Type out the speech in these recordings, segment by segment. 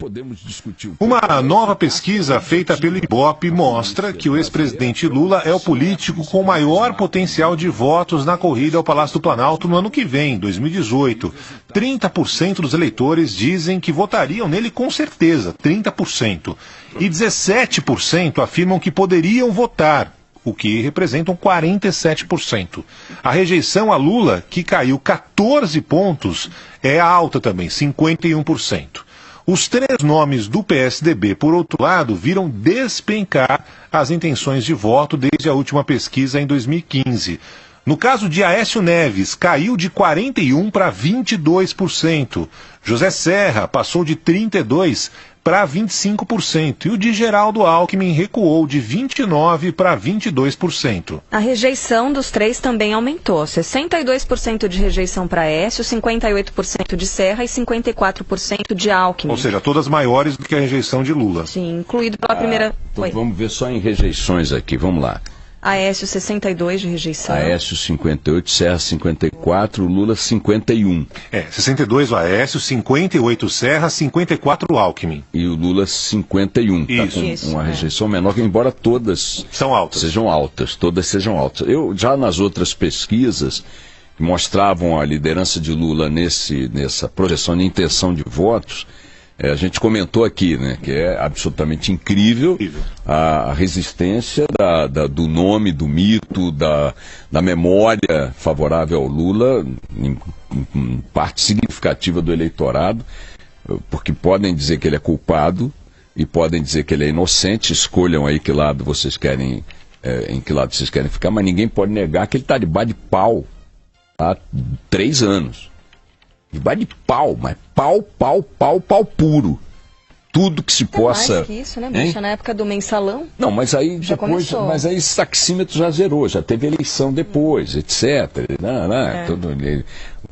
podemos discutir. Uma nova pesquisa feita pelo Ibope mostra que o ex-presidente Lula é o político com maior potencial de votos na corrida ao Palácio do Planalto no ano que vem, 2018. 30% dos eleitores dizem que votariam nele com certeza, 30%. E 17% afirmam que poderiam votar, o que representam 47%. A rejeição a Lula, que caiu 14 pontos, é alta também, 51%. Os três nomes do PSDB, por outro lado, viram despencar as intenções de voto desde a última pesquisa em 2015. No caso de Aécio Neves, caiu de 41% para 22%. José Serra passou de 32% para 25%. E o de Geraldo Alckmin recuou de 29% para 22%. A rejeição dos três também aumentou. 62% de rejeição para Aécio, 58% de Serra e 54% de Alckmin. Ou seja, todas maiores do que a rejeição de Lula. Sim, incluído pela primeira... Então vamos ver só em rejeições aqui, vamos lá. Aécio 62 de rejeição. Aécio 58, Serra 54, Lula 51. 62 o Aécio, 58 Serra, 54 Alckmin. E o Lula 51. Isso. Com uma rejeição menor, embora todas são altas. Sejam altas, todas sejam altas. Eu já nas outras pesquisas que mostravam a liderança de Lula nessa projeção de intenção de votos, a gente comentou aqui, né, que é absolutamente incrível a resistência do nome, do mito, da memória favorável ao Lula, em parte significativa do eleitorado, porque podem dizer que ele é culpado e podem dizer que ele é inocente. Escolham aí que lado vocês querem, em que lado vocês querem ficar, mas ninguém pode negar que ele está debaixo de pau há 3 anos. Debaixo de pau, mas pau puro. Tudo que se possa... Mais que isso, né, Bicha? Na época do mensalão... Não, mas aí já depois... começou. Mas aí esse taxímetro já zerou, já teve eleição depois, etc.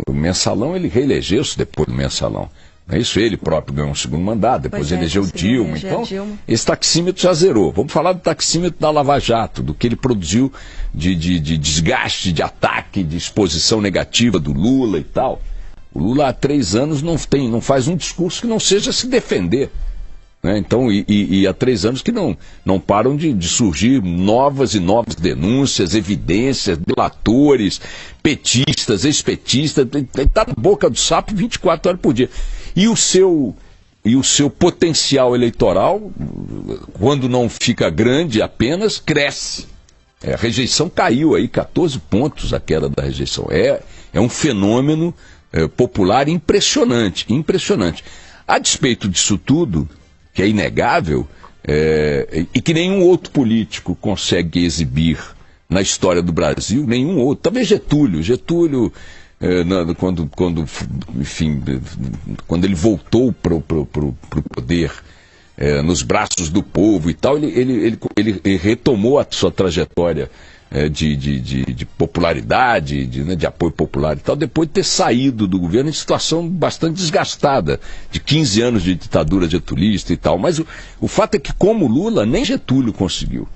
O mensalão, ele reelegeu-se depois do mensalão. Não é isso? Ele próprio ganhou um segundo mandato, depois elegeu Dilma. Então, esse taxímetro já zerou. Vamos falar do taxímetro da Lava Jato, do que ele produziu de desgaste, de ataque, de exposição negativa do Lula e tal. O Lula há 3 anos não faz um discurso que não seja se defender. Né? Então, e há 3 anos que não param de surgir novas e novas denúncias, evidências, delatores, petistas, ex-petistas. Ele está na boca do sapo 24 horas por dia. E o seu potencial eleitoral, quando não fica grande apenas, cresce. A rejeição caiu aí, 14 pontos a queda da rejeição. É um fenômeno popular impressionante. A despeito disso tudo, que é inegável, e que nenhum outro político consegue exibir na história do Brasil, nenhum outro. Talvez Getúlio, quando ele voltou para o poder, nos braços do povo e tal, ele retomou a sua trajetória de popularidade, de apoio popular e tal, depois de ter saído do governo em situação bastante desgastada, de 15 anos de ditadura getulista e tal. Mas o fato é que, como Lula, nem Getúlio conseguiu.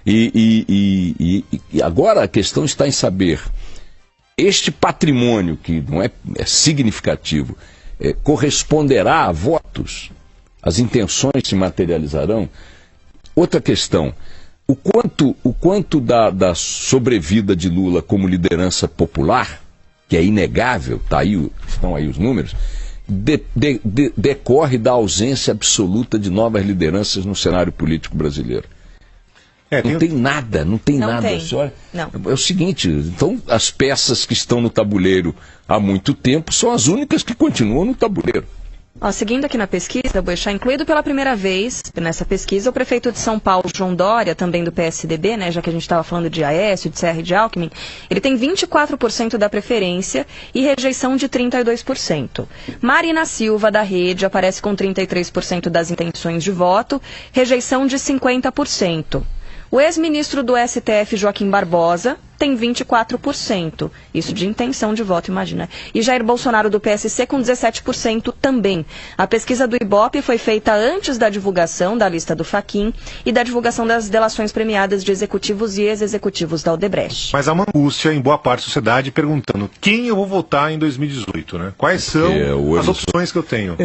E agora a questão está em saber, este patrimônio, que não é significativo, corresponderá a votos? As intenções se materializarão? Outra questão, o quanto da sobrevida de Lula como liderança popular, que é inegável, estão aí os números, decorre da ausência absoluta de novas lideranças no cenário político brasileiro. Não tem nada. Senhora, é o seguinte, então as peças que estão no tabuleiro há muito tempo são as únicas que continuam no tabuleiro. Seguindo aqui na pesquisa, Boechat, incluído pela primeira vez nessa pesquisa, o prefeito de São Paulo, João Dória, também do PSDB, né, já que a gente estava falando de Aécio, de Serra e de Alckmin, ele tem 24% da preferência e rejeição de 32%. Marina Silva, da Rede, aparece com 33% das intenções de voto, rejeição de 50%. O ex-ministro do STF, Joaquim Barbosa, tem 24%. Isso de intenção de voto, imagina. E Jair Bolsonaro, do PSC, com 17% também. A pesquisa do Ibope foi feita antes da divulgação da lista do Fachin e da divulgação das delações premiadas de executivos e ex-executivos da Odebrecht. Mas há uma angústia em boa parte da sociedade perguntando quem eu vou votar em 2018, né? Quais são as opções que eu tenho?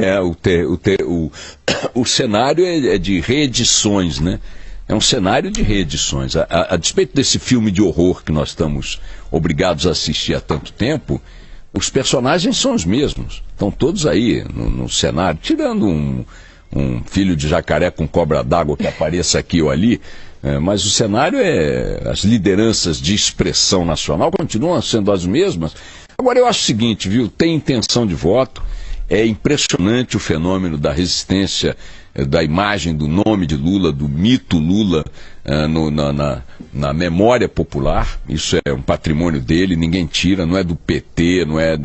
O cenário é de reedições, né? É um cenário de reedições. A despeito desse filme de horror que nós estamos obrigados a assistir há tanto tempo, os personagens são os mesmos. Estão todos aí no cenário, tirando um filho de jacaré com cobra d'água que apareça aqui ou ali. Mas o cenário as lideranças de expressão nacional continuam sendo as mesmas. Agora eu acho o seguinte, viu? Tem intenção de voto. É impressionante o fenômeno da resistência, da imagem, do nome de Lula, do mito Lula na memória popular. Isso é um patrimônio dele, ninguém tira, não é do PT, não é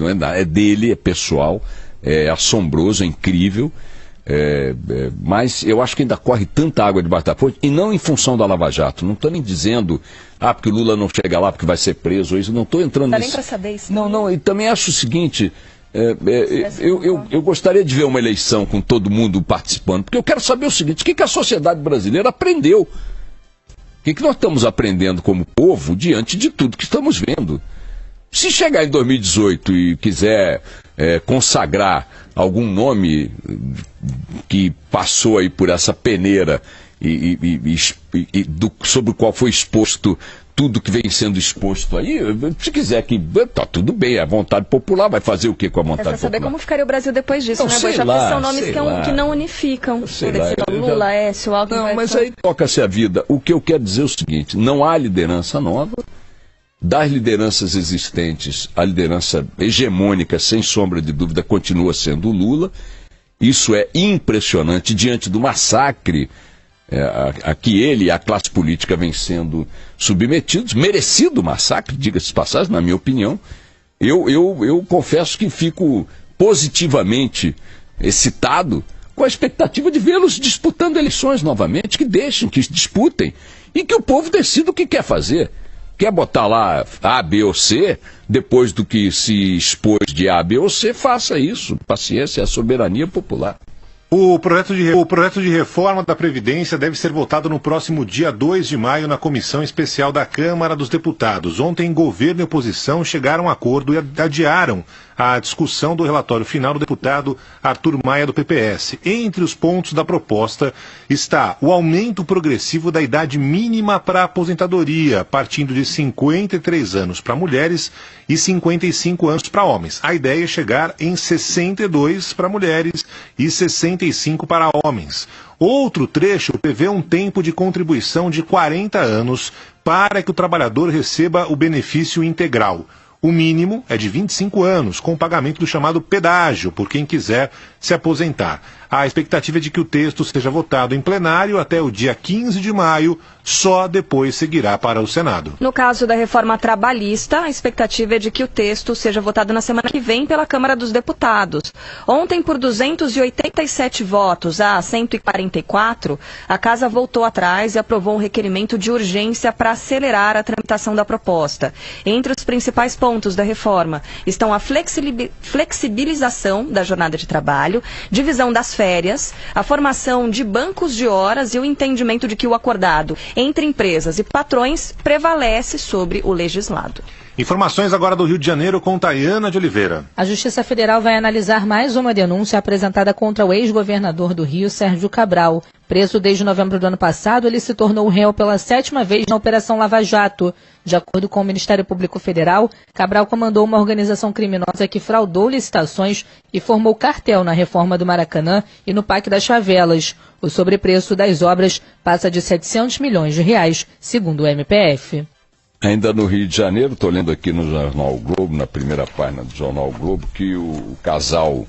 dele, é pessoal, é assombroso, é incrível. Mas eu acho que ainda corre tanta água debaixo da ponte, e não em função da Lava Jato. Não estou nem dizendo, porque o Lula não chega lá porque vai ser preso, ou isso, não estou entrando nisso. Não dá nem para saber isso. Não, e também acho o seguinte... Eu gostaria de ver uma eleição com todo mundo participando, porque eu quero saber o seguinte: o que a sociedade brasileira aprendeu? O que nós estamos aprendendo como povo diante de tudo que estamos vendo? Se chegar em 2018 e quiser consagrar algum nome que passou aí por essa peneira sobre o qual foi exposto tudo que vem sendo exposto aí, se quiser que tá tudo bem, a vontade popular vai fazer o que com a vontade popular? Saber como ficaria o Brasil depois disso, né? Porque são nomes que não unificam. Lula, Aécio, Alckmin... Não, mas aí toca-se a vida. O que eu quero dizer é o seguinte: não há liderança nova. Das lideranças existentes, a liderança hegemônica, sem sombra de dúvida, continua sendo o Lula. Isso é impressionante diante do massacre a que ele e a classe política vêm sendo submetidos, merecido massacre, diga-se de passagem, na minha opinião. Eu confesso que fico positivamente excitado com a expectativa de vê-los disputando eleições novamente, que deixem, que disputem, e que o povo decida o que quer fazer. Quer botar lá A, B ou C, depois do que se expôs de A, B ou C, faça isso. Paciência, é a soberania popular. O projeto de reforma da Previdência deve ser votado no próximo dia 2 de maio na Comissão Especial da Câmara dos Deputados. Ontem, governo e oposição chegaram a acordo e adiaram a discussão do relatório final do deputado Arthur Maia, do PPS. Entre os pontos da proposta está o aumento progressivo da idade mínima para a aposentadoria, partindo de 53 anos para mulheres e 55 anos para homens. A ideia é chegar em 62 para mulheres e 65 para homens. Outro trecho prevê um tempo de contribuição de 40 anos para que o trabalhador receba o benefício integral. O mínimo é de 25 anos, com o pagamento do chamado pedágio, por quem quiser se aposentar. A expectativa é de que o texto seja votado em plenário até o dia 15 de maio, só depois seguirá para o Senado. No caso da reforma trabalhista, a expectativa é de que o texto seja votado na semana que vem pela Câmara dos Deputados. Ontem, por 287 votos a 144, a Casa voltou atrás e aprovou um requerimento de urgência para acelerar a tramitação da proposta. Entre os principais pontos da reforma estão a flexibilização da jornada de trabalho, divisão das férias, a formação de bancos de horas e o entendimento de que o acordado entre empresas e patrões prevalece sobre o legislado. Informações agora do Rio de Janeiro com Tayana de Oliveira. A Justiça Federal vai analisar mais uma denúncia apresentada contra o ex-governador do Rio, Sérgio Cabral. Preso desde novembro do ano passado, ele se tornou réu pela 7ª vez na Operação Lava Jato. De acordo com o Ministério Público Federal, Cabral comandou uma organização criminosa que fraudou licitações e formou cartel na reforma do Maracanã e no Parque das Favelas. O sobrepreço das obras passa de R$700 milhões, segundo o MPF. Ainda no Rio de Janeiro, estou lendo aqui no Jornal o Globo, na primeira página do Jornal o Globo, que o casal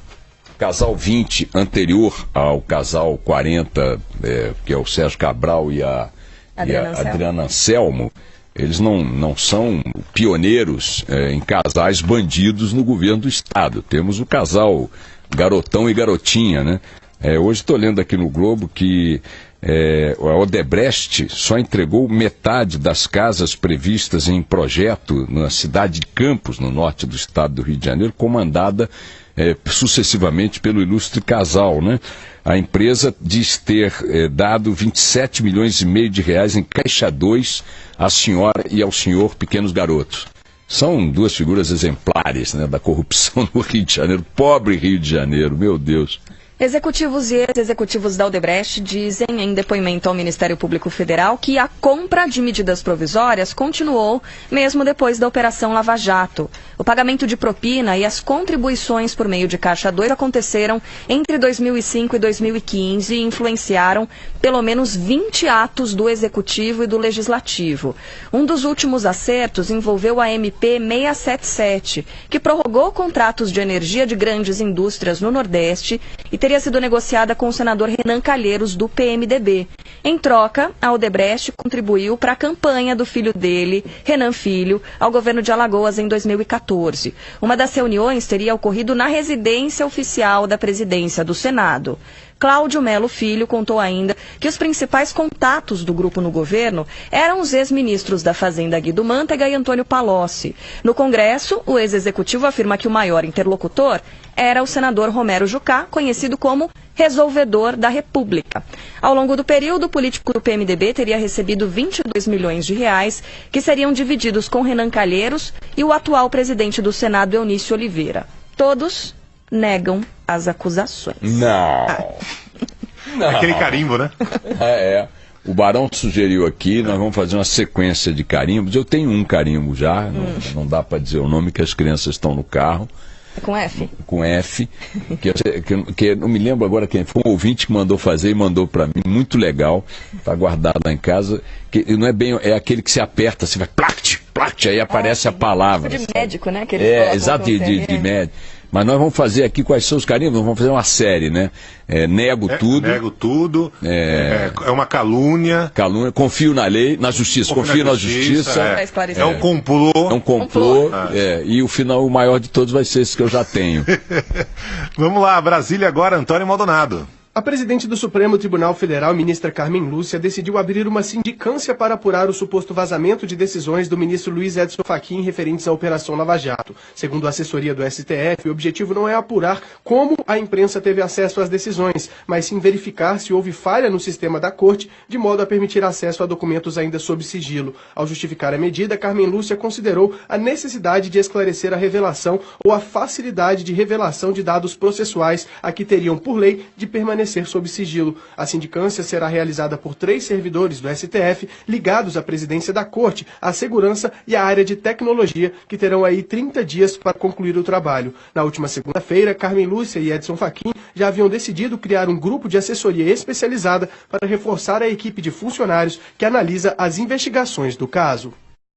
20, anterior ao casal 40, que é o Sérgio Cabral e a Adriana Anselmo, eles não são pioneiros em casais bandidos no governo do Estado. Temos o casal garotão e garotinha, né? Hoje estou lendo aqui no Globo que A Odebrecht só entregou metade das casas previstas em projeto na cidade de Campos, no norte do estado do Rio de Janeiro, comandada sucessivamente pelo ilustre casal, né? A empresa diz ter dado 27 milhões e meio de reais em Caixa 2 à senhora e ao senhor pequenos garotos. São duas figuras exemplares, né, da corrupção no Rio de Janeiro. Pobre Rio de Janeiro, meu Deus. Executivos e ex-executivos da Odebrecht dizem em depoimento ao Ministério Público Federal que a compra de medidas provisórias continuou mesmo depois da Operação Lava Jato. O pagamento de propina e as contribuições por meio de Caixa 2 aconteceram entre 2005 e 2015 e influenciaram pelo menos 20 atos do Executivo e do Legislativo. Um dos últimos acertos envolveu a MP 677, que prorrogou contratos de energia de grandes indústrias no Nordeste e teria sido negociada com o senador Renan Calheiros, do PMDB. Em troca, a Odebrecht contribuiu para a campanha do filho dele, Renan Filho, ao governo de Alagoas em 2014. Uma das reuniões teria ocorrido na residência oficial da presidência do Senado. Cláudio Melo Filho contou ainda que os principais contatos do grupo no governo eram os ex-ministros da Fazenda Guido Mantega e Antônio Palocci. No Congresso, o ex-executivo afirma que o maior interlocutor era o senador Romero Jucá, conhecido como resolvedor da República. Ao longo do período, o político do PMDB teria recebido 22 milhões de reais, que seriam divididos com Renan Calheiros e o atual presidente do Senado, Eunício Oliveira. Todos negam as acusações. Não. Aquele carimbo, né? O Barão sugeriu aqui, nós vamos fazer uma sequência de carimbos. Eu tenho um carimbo já, não dá para dizer o nome, que as crianças estão no carro. É com F? Com F, que não me lembro agora quem foi, um ouvinte que mandou fazer e mandou para mim, muito legal, está guardado lá em casa, que não é bem, é aquele que se aperta, você vai plact, aí aparece a palavra. De médico, né? Que exato, de médico. Mas nós vamos fazer aqui quais são os carimbos, vamos fazer uma série, né? Nego tudo. Nego tudo. É uma calúnia. Confio na lei, na justiça. Confio na justiça. É um complô. É um complô. E o maior de todos vai ser esse que eu já tenho. Vamos lá, Brasília agora, Antônio Maldonado. A presidente do Supremo Tribunal Federal, ministra Carmen Lúcia, decidiu abrir uma sindicância para apurar o suposto vazamento de decisões do ministro Luiz Edson Fachin referentes à Operação Lava Jato. Segundo a assessoria do STF, o objetivo não é apurar como a imprensa teve acesso às decisões, mas sim verificar se houve falha no sistema da Corte, de modo a permitir acesso a documentos ainda sob sigilo. Ao justificar a medida, Carmen Lúcia considerou a necessidade de esclarecer a revelação ou a facilidade de revelação de dados processuais a que teriam, por lei, de permanecer sob sigilo. A sindicância será realizada por 3 servidores do STF ligados à presidência da Corte, à segurança e à área de tecnologia, que terão aí 30 dias para concluir o trabalho. Na última segunda-feira, Carmen Lúcia e Edson Fachin já haviam decidido criar um grupo de assessoria especializada para reforçar a equipe de funcionários que analisa as investigações do caso.